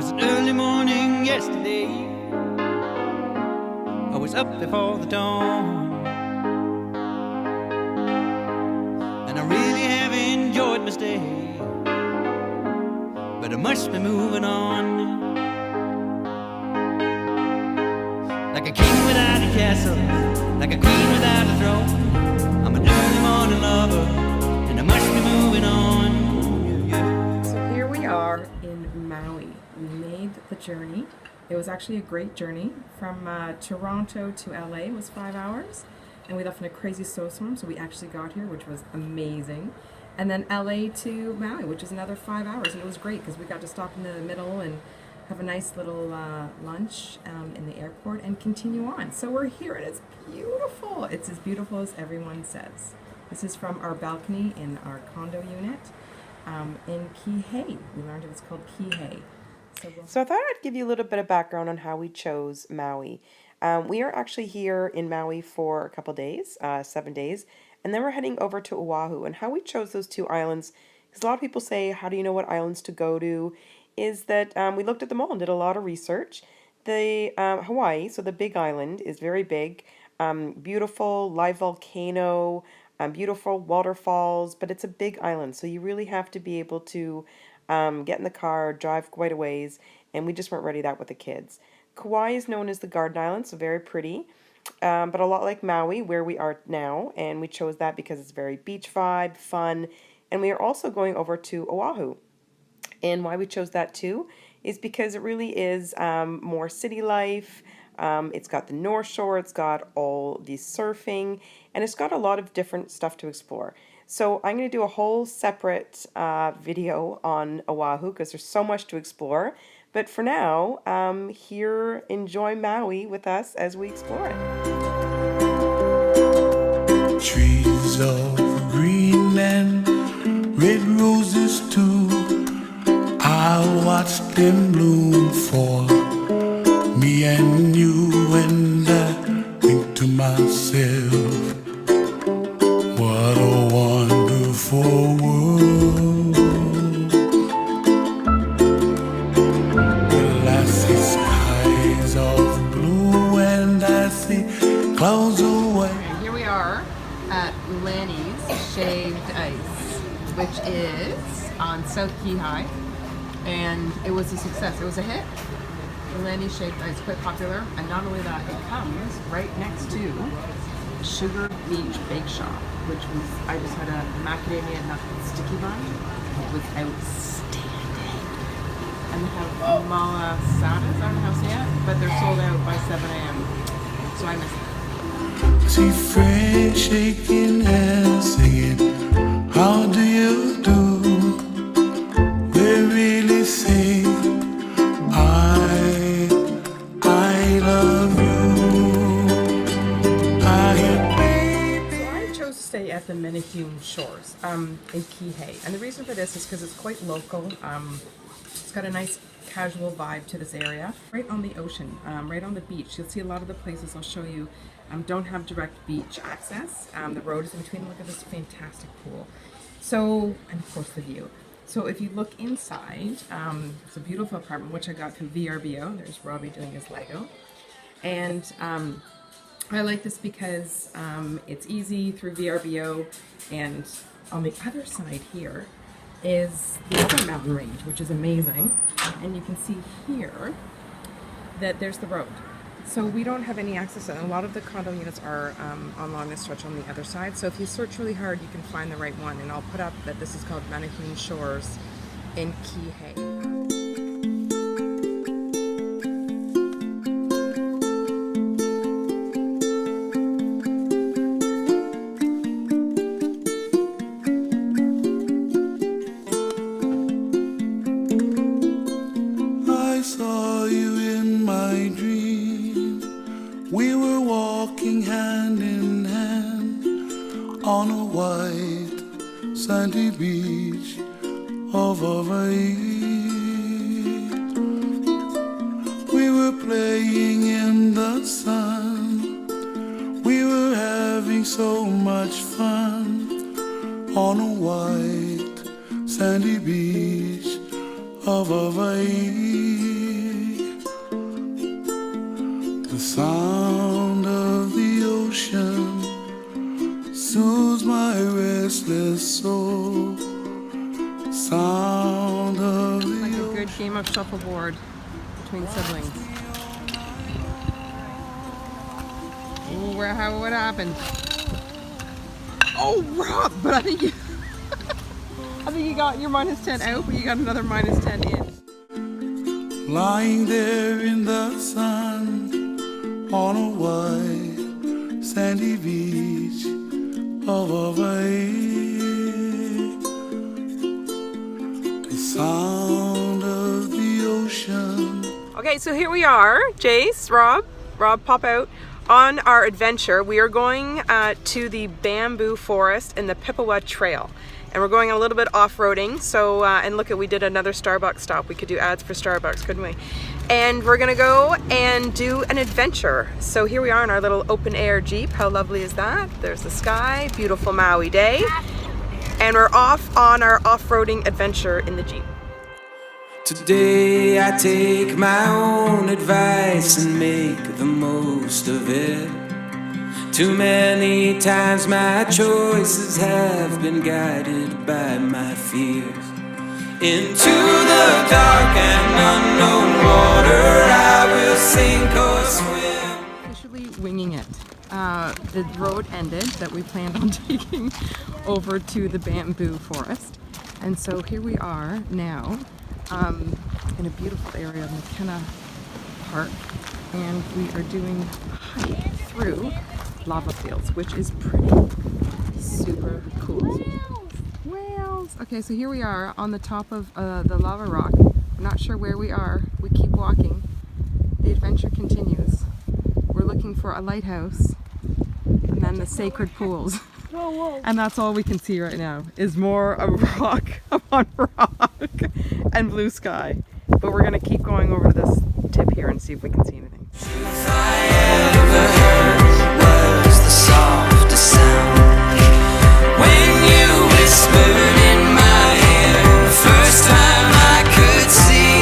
was an early morning yesterday. I was up before the dawn, and I really have enjoyed my stay, but I must be moving on. Like a king without a castle, like a queen without a throne, I'm an early morning lover, and I must be moving on. Yeah. So here we are in Maui. We made the journey. It was actually a great journey. From Toronto to LA was 5 hours, and we left in a crazy snowstorm, so we actually got here, which was amazing. And then LA to Maui, which is another 5 hours, and it was great because we got to stop in the middle and have a nice little lunch in the airport and continue on. So we're here and it's beautiful. It's as beautiful as everyone says. This is from our balcony in our condo unit in Kihei. We learned it was called Kihei. So I thought I'd give you a little bit of background on how we chose Maui. We are actually here in Maui for a couple days, 7 days, and then we're heading over to Oahu. And how we chose those two islands, because a lot of people say, how do you know what islands to go to, is that we looked at them all and did a lot of research. The Hawaii, so the big island, is very big, beautiful, live volcano, beautiful waterfalls, but it's a big island, so you really have to be able to get in the car, drive quite a ways, and we just weren't ready that with the kids. Kauai is known as the Garden Island, so very pretty, but a lot like Maui, where we are now, and we chose that because it's very beach vibe, fun, and we are also going over to Oahu. And why we chose that too is because it really is more city life. It's got the North Shore, it's got all the surfing, and it's got a lot of different stuff to explore. So I'm going to do a whole separate video on Oahu because there's so much to explore. But for now, here, enjoy Maui with us as we explore it. Trees of green and red roses too, I watched them bloom for me and you, and I think to myself, what a wonderful world. Well, I see skies of blue and I see clouds of white. Here we are at Lenny's Shaved Ice, which is on South Kihei. And it was a success. It was a hit. The Lenny's Shaved Ice is quite popular, and not only that, it comes right next to Sugar Beach Bake Shop, which was, I just had a macadamia nut sticky bun. It was outstanding. And they have malasadas, I don't know how to say it, but they're sold out by 7 a.m. So I missed it. See friends shaking hands, singing, how do you do? They really say, I love you. So I chose to stay at the Menehune Shores in Kihei. And the reason for this is because it's quite local. It's got a nice casual vibe to this area. Right on the ocean, right on the beach. You'll see a lot of the places I'll show you don't have direct beach access. The road is in between. Look at this fantastic pool. So, and of course the view. So if you look inside, it's a beautiful apartment, which I got through VRBO. There's Robbie doing his Lego. And I like this because it's easy through VRBO. And on the other side here is the other mountain range, which is amazing. And you can see here that there's the road. So we don't have any access, and a lot of the condo units are along this stretch on the other side. So if you search really hard, you can find the right one. And I'll put up that this is called Menehune Shores in Kihei. I saw you in my dream. We were walking hand in hand on a white sandy beach of Hawaii. We were playing in the sun. We were having so much fun on a white sandy beach of Hawaii. sound of the ocean soothes my restless soul. Sound of the Like a ocean. good game of shuffleboard between siblings. Ooh, what happened? Oh, Rob! But I think you got your -10 out, but you got another -10 in. Lying there in the sun on a white sandy beach of Hawaii. The sound of the ocean. Okay, so here we are, Jace, Rob, pop out on our adventure. We are going to the bamboo forest and the Pippawa Trail. And we're going a little bit off-roading, so, and look at, we did another Starbucks stop. We could do ads for Starbucks, couldn't we? And we're gonna go and do an adventure. So here we are in our little open air Jeep. How lovely is that? There's the sky, beautiful Maui day. And we're off on our off-roading adventure in the Jeep. Today I take my own advice and make the most of it. Too many times my choices have been guided by my fears. Into the dark and unknown water I will sink or swim. Officially winging it. The road ended that we planned on taking over to the bamboo forest. And so here we are now in a beautiful area of McKenna Park. And we are doing a hike through lava fields, which is pretty super cool. Whales! Okay, so here we are on the top of the lava rock. I'm not sure where we are. We keep walking. The adventure continues. We're looking for a lighthouse and then the sacred pools. And that's all we can see right now is more of rock upon rock and blue sky. But we're gonna keep going over to this tip here and see if we can see anything. Was the softest sound when you whispered in my ear. First time I could see,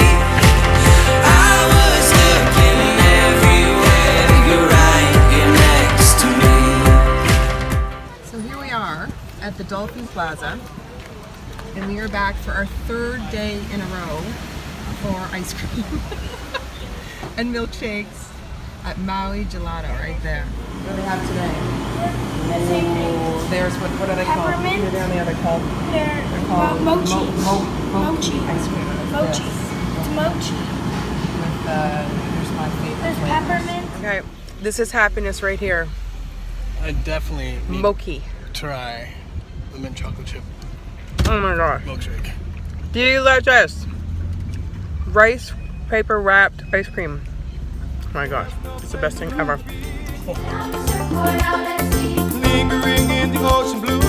I was looking everywhere. You're right here next to me. So here we are at the Dolphin Plaza, and we are back for our third day in a row for ice cream and milkshakes at Maui Gelato right there. What do they have today? Oh, there's what are they called? Peppermint. What are the other called? They're called mochi. mochi ice cream. What is Mochi. this? It's mochi. With here's my favorite There's flavors. peppermint. Okay, this is happiness right here. I definitely need Mochi. to try the mint chocolate chip Oh my gosh. milkshake. Do you like this? Rice paper wrapped ice cream. Oh my gosh, it's the best thing ever. Lingering in the ocean blue.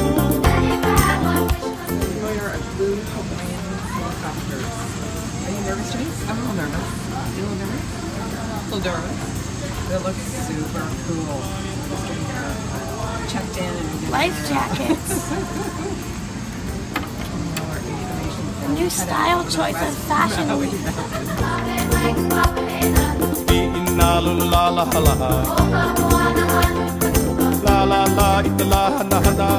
Enjoyer of blue Hawaiian helicopters. Are you nervous, James? I'm a little nervous. You a little nervous? A little nervous. It looks super cool. Just getting checked in and getting Life jackets. more information. A new style choice of fashion week. La la la la la la la la la la la la.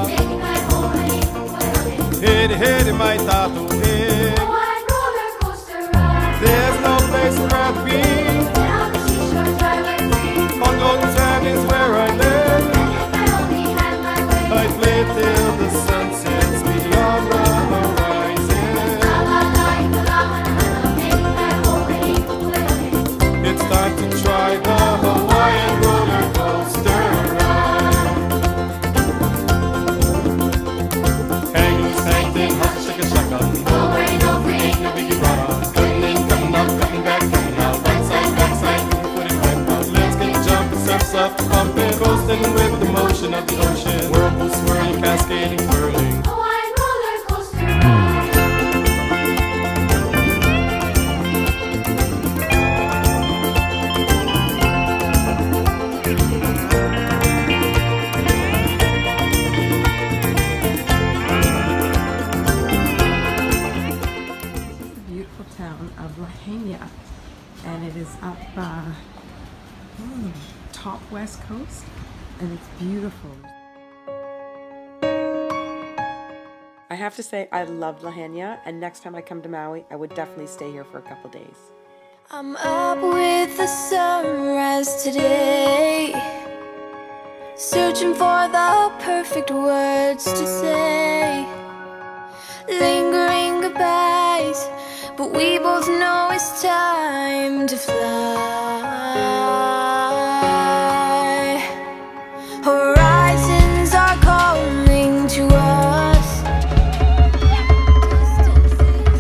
Hey hey my tattoo. There's no place where I'd be. On golden sand is where I live. I play till the sun sets beyond the horizon. It's time to try the Hawaiian roller coaster ride. Hang loose, hang thin, hustle, shake a shotgun. No way, no free, ain't no biggie brother. Cutting in, cutting up, cutting back, cutting out. Right side, back side, put it back out. Let's get jumping, steps up, pumping, coasting with the motion of the ocean. Whirlpool swirling, cascading, swirling. Hawaiian roller coaster ride. beautiful town of Lahaina, and it is up on the top west coast, and it's beautiful. I have to say, I love Lahaina, and next time I come to Maui, I would definitely stay here for a couple days. I'm up with the sunrise today, searching for the perfect words to say, lingering goodbyes, but we both know it's time to fly. Horizons are calling to us. Distances quiet,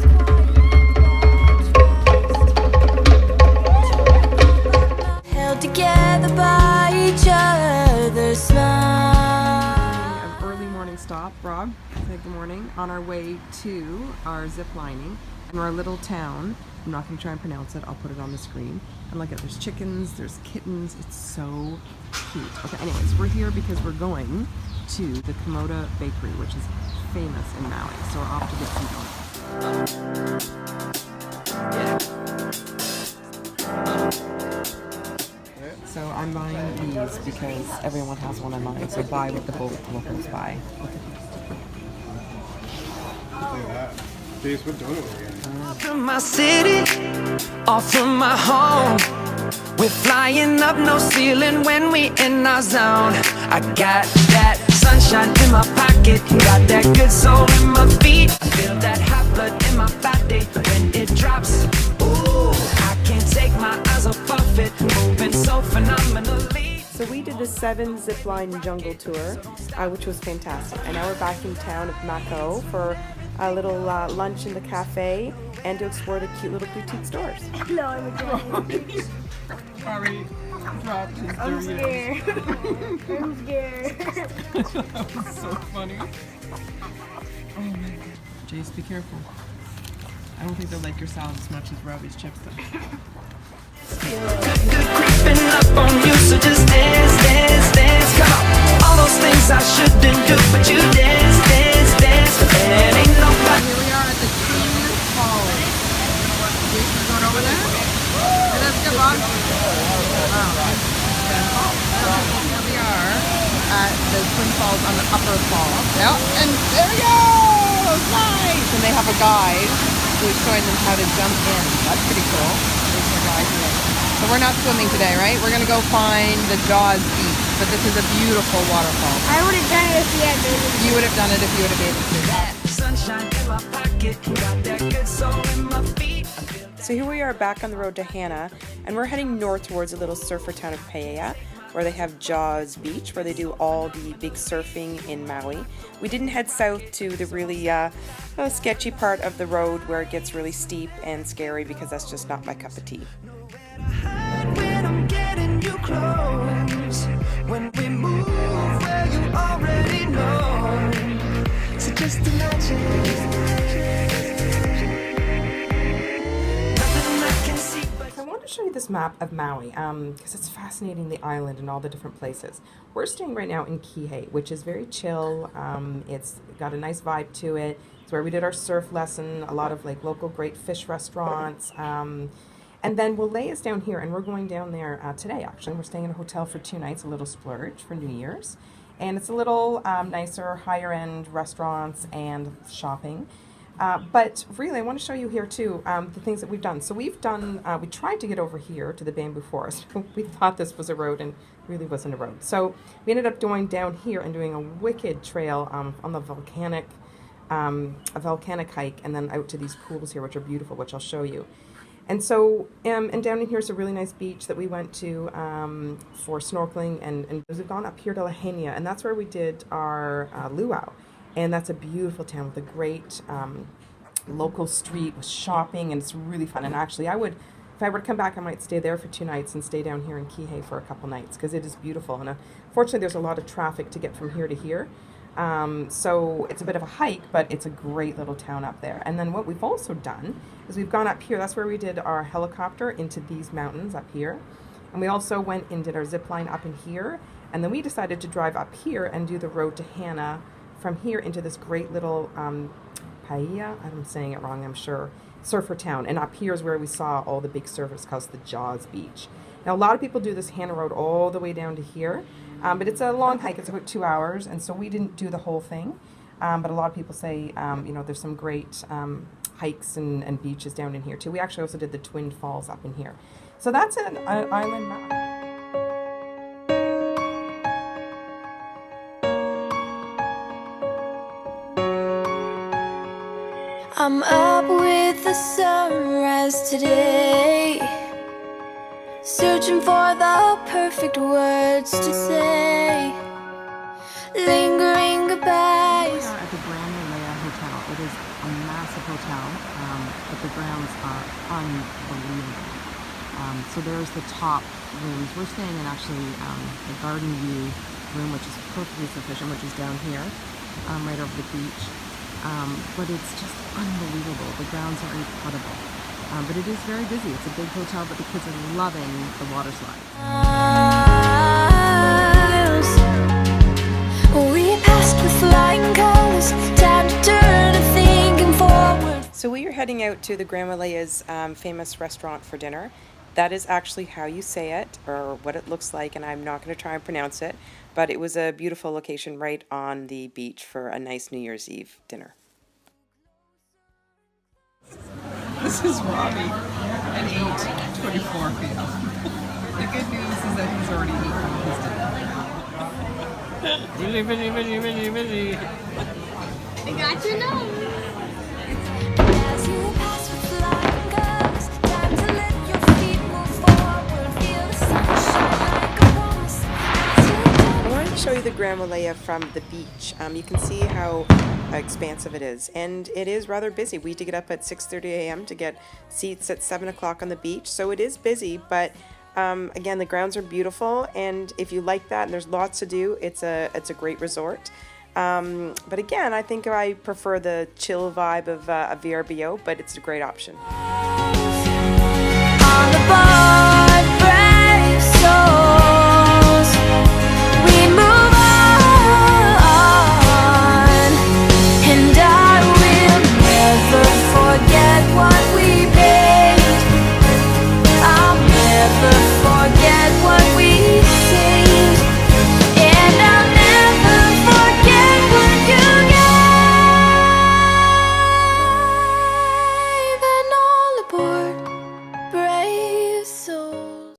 held together by each other's smile. An early morning stop, Rob. Say good morning. On our way to our zip lining in our little town. I'm not going to try and pronounce it. I'll put it on the screen. And look at, there's chickens, there's kittens. It's so cute. Okay, anyways, we're here because we're going to the Komoda Bakery, which is famous in Maui. So we're off to get some donuts. So I'm buying these because everyone has one online. So buy what the locals buy. Look at these. Jace, what donut are we getting? From my city, off from my home. We're flying up, no ceiling when we in our zone. I got that sunshine in my pocket, got that good soul in my feet. I feel that hot blood in my body when it drops. Ooh, I can't take my eyes off of it, moving so phenomenally. So we did the 7 zipline jungle tour, which was fantastic. And now we're back in town of Mako for a little lunch in the cafe and to explore the cute little boutique stores. No, I'm a Sorry, dropped his I'm scared. I'm scared. That's so funny. Oh my god. Jace, be careful. I don't think they'll like your salad as much as Robbie's chips though. Good creeping up on you, so just dance, dance, dance. Come on, all those things I shouldn't do, but you dance, dance, dance. And ain't nobody. Here we are at the Twin Falls. Jace, we're going over there? Hey, let's go, Bob. Wow. Here we are at the Twin Falls on the upper fall. Yep, and there we go! Nice! And they have a guide who's showing them how to jump in. That's pretty cool. There's a guide here. So we're not swimming today, right? We're gonna go find the Jaws Beach, but this is a beautiful waterfall. I would have done it if you had baby. You would have done it if you would have been able to. That sunshine in my pocket, got that good soul in my feet. I feel So here we are back on the road to Hana, and we're heading north towards a little surfer town of Paia, where they have Jaws Beach, where they do all the big surfing in Maui. We didn't head south to the really sketchy part of the road where it gets really steep and scary, because that's just not my cup of tea. when I'm getting you close, when we move where you already know. So just imagine. Nothing I can see but I want to show you this map of Maui because it's fascinating, the island and all the different places. We're staying right now in Kihei, which is very chill. It's got a nice vibe to it. It's where we did our surf lesson, a lot of like local great fish restaurants. And then we'll lay us down here, and we're going down there today actually. We're staying in a hotel for 2 nights, a little splurge for New Year's. And it's a little nicer, higher end restaurants and shopping. But really, I want to show you here too the things that we've done. So we've done, we tried to get over here to the bamboo forest. We thought this was a road and really wasn't a road. So we ended up going down here and doing a wicked trail on the volcanic hike, and then out to these pools here, which are beautiful, which I'll show you. And so, and down in here is a really nice beach that we went to for snorkeling, and we've gone up here to Lahaina, and that's where we did our luau. And that's a beautiful town with a great local street with shopping, and it's really fun. And actually, I would, if I were to come back, I might stay there for 2 nights and stay down here in Kihei for a couple nights, because it is beautiful. And fortunately, there's a lot of traffic to get from here to here. So it's a bit of a hike, but it's a great little town up there. And then what we've also done is we've gone up here. That's where we did our helicopter into these mountains up here. And we also went and did our zip line up in here. And then we decided to drive up here and do the road to Hana from here into this great little Paia. I'm saying it wrong, I'm sure. surfer town, and up here is where we saw all the big surfers because the Jaws Beach. Now a lot of people do this Hannah Road all the way down to here, but it's a long hike. It's about 2 hours, and so we didn't do the whole thing. But a lot of people say, you know, there's some great hikes and beaches down in here too. We actually also did the Twin Falls up in here. So that's an island map. I'm up with the sunrise today, searching for the perfect words to say, lingering goodbyes. We are at the Grand Malaya Hotel. It is a massive hotel, but the grounds are unbelievable. So there's the top rooms. We're staying in actually the garden view room, which is perfectly sufficient, which is down here, right over the beach. But it's just unbelievable. The grounds are incredible. But it is very busy. It's a big hotel, but the kids are loving the water slides. We passed with flying colors, time to turn and thinking forward. So we are heading out to the Grand Malaya's famous restaurant for dinner. That is actually how you say it, or what it looks like, and I'm not going to try and pronounce it, but it was a beautiful location right on the beach for a nice New Year's Eve dinner. This is Robbie at 8:24 p.m. The good news is that he's already eaten his dinner. I got your nose. As you pass with flying colors, time to let your feet move forward. Feel the sunshine like a promise. I wanted to show you the Grand Malaya from the beach. You can see how expansive it is, and it is rather busy. We had to get up at 6:30 a.m. to get seats at 7 o'clock on the beach, so it is busy, but again, the grounds are beautiful, and if you like that and there's lots to do, it's a great resort. But again, I think I prefer the chill vibe of a VRBO, but it's a great option.